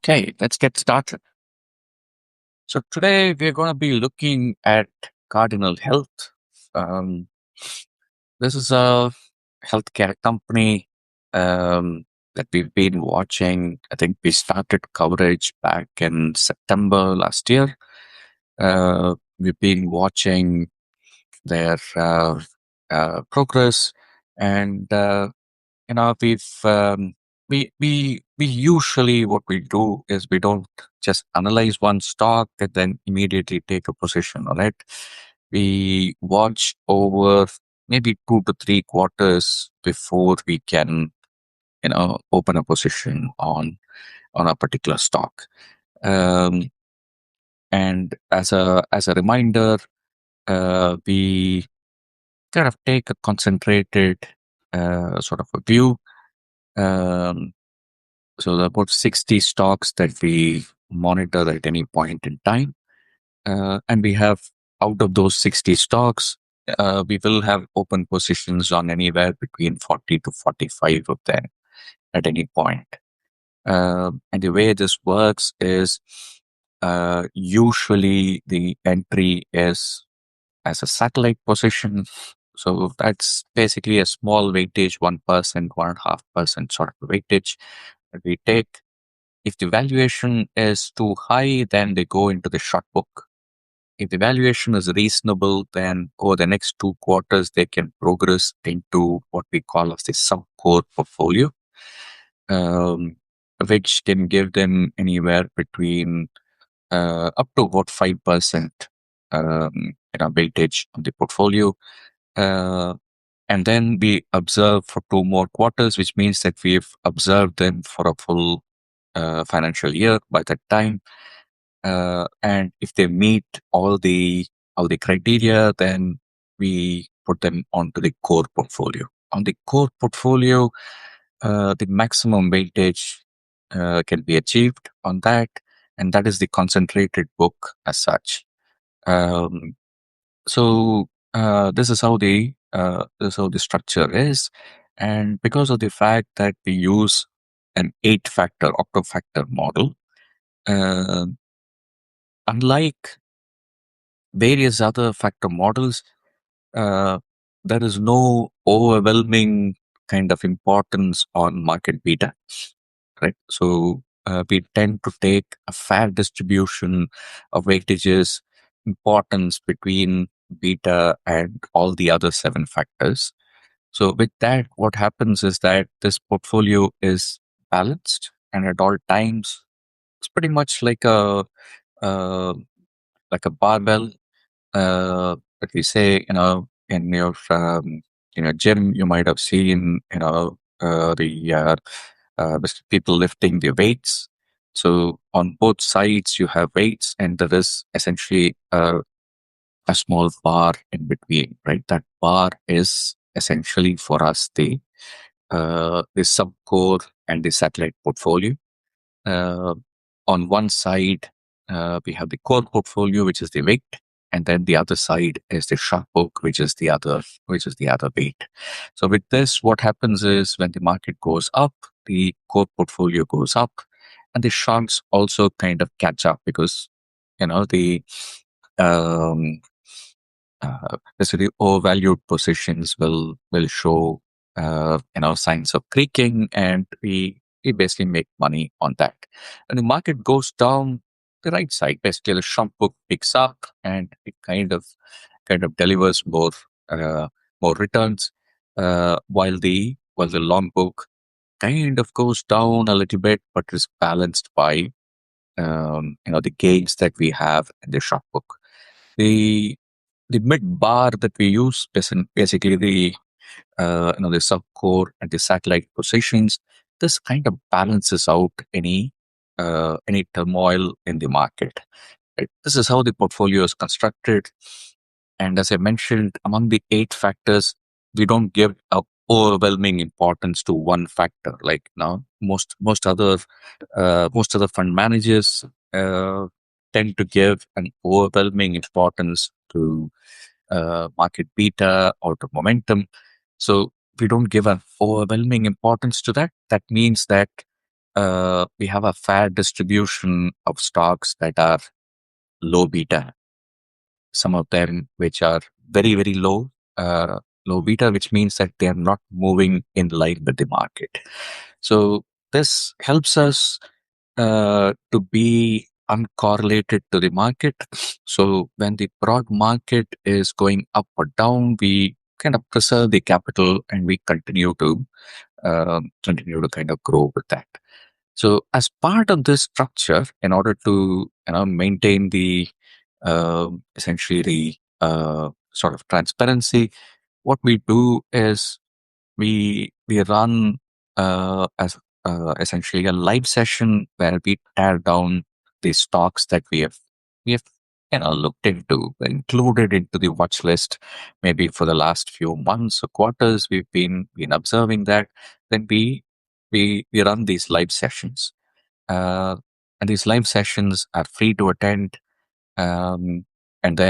Okay, let's get started. So today we're going to be looking at Cardinal Health. Um, this is a healthcare company that we've been watching. I think we started coverage back in September last year. We've been watching their progress, and we've we usually, what we do is we don't just analyze one stock and then immediately take a position on it. We watch over maybe 2 to 3 quarters before we can open a position on a particular stock. um, and as a reminder, we kind of take a concentrated sort of a view. um, So there are about 60 stocks that we monitor at any point in time. And we have, out of those 60 stocks, we will have open positions on anywhere between 40 to 45 of them at any point. And the way this works is usually the entry is as a satellite position. So that's basically a small weightage, 1%, 1.5% sort of weightage that we take. If the valuation is too high, then they go into the short book. If the valuation is reasonable, then over the next 2 quarters, they can progress into what we call as the sub-core portfolio, um, which can give them anywhere between up to about 5% weightage on the portfolio. And then we observe for 2 more quarters, which means that we've observed them for a full financial year by that time. And if they meet all the criteria, then we put them onto the core portfolio. On the core portfolio, the maximum weightage can be achieved on that, and that is the concentrated book as such. Um, so this is how the structure is, and because of the fact that we use an 8-factor octofactor model, uh, unlike various other factor models, uh, there is no overwhelming kind of importance on market beta, right? So we tend to take a fair distribution of weightages, importance between beta and all the other 7 factors. So with that, what happens is that this portfolio is balanced, and at all times, it's pretty much uh, like a barbell. That we say, in your gym, you might have seen, the people lifting the weights. So on both sides, you have weights, and there is essentially a small bar in between, right? That bar is essentially for us the subcore and the satellite portfolio. Uh, on one side, we have the core portfolio, which is the weight, and then the other side is the short book, which is the other weight. So with this, what happens is when the market goes up, the core portfolio goes up, and the shorts also kind of catch up because the um, the overvalued positions will show signs of creaking, and we basically make money on that. And the market goes down the right side, basically the short book picks up and it kind of delivers more returns, while the long book kind of goes down a little bit, but is balanced by the gains that we have in the short book. The the mid bar that we use, basically the subcore and the satellite positions, this kind of balances out any turmoil in the market. Right? This is how the portfolio is constructed. And as I mentioned, among the 8 factors, we don't give a overwhelming importance to one factor. Like now, most other fund managers tend to give an overwhelming importance to market beta or to momentum. So we don't give an overwhelming importance to that. That means that we have a fair distribution of stocks that are low beta, some of them which are very, very low, low beta, which means that they are not moving in line with the market. So this helps us to be uncorrelated to the market. So when the broad market is going up or down, we kind of preserve the capital and we continue to kind of grow with that. So as part of this structure, in order to maintain the essentially the sort of transparency, what we do is we run as essentially a live session where we tear down the stocks that we have looked into, included into the watch list. Maybe for the last few months or quarters, we've been observing that. Then we run these live sessions, uh, and these live sessions are free to attend, um, and then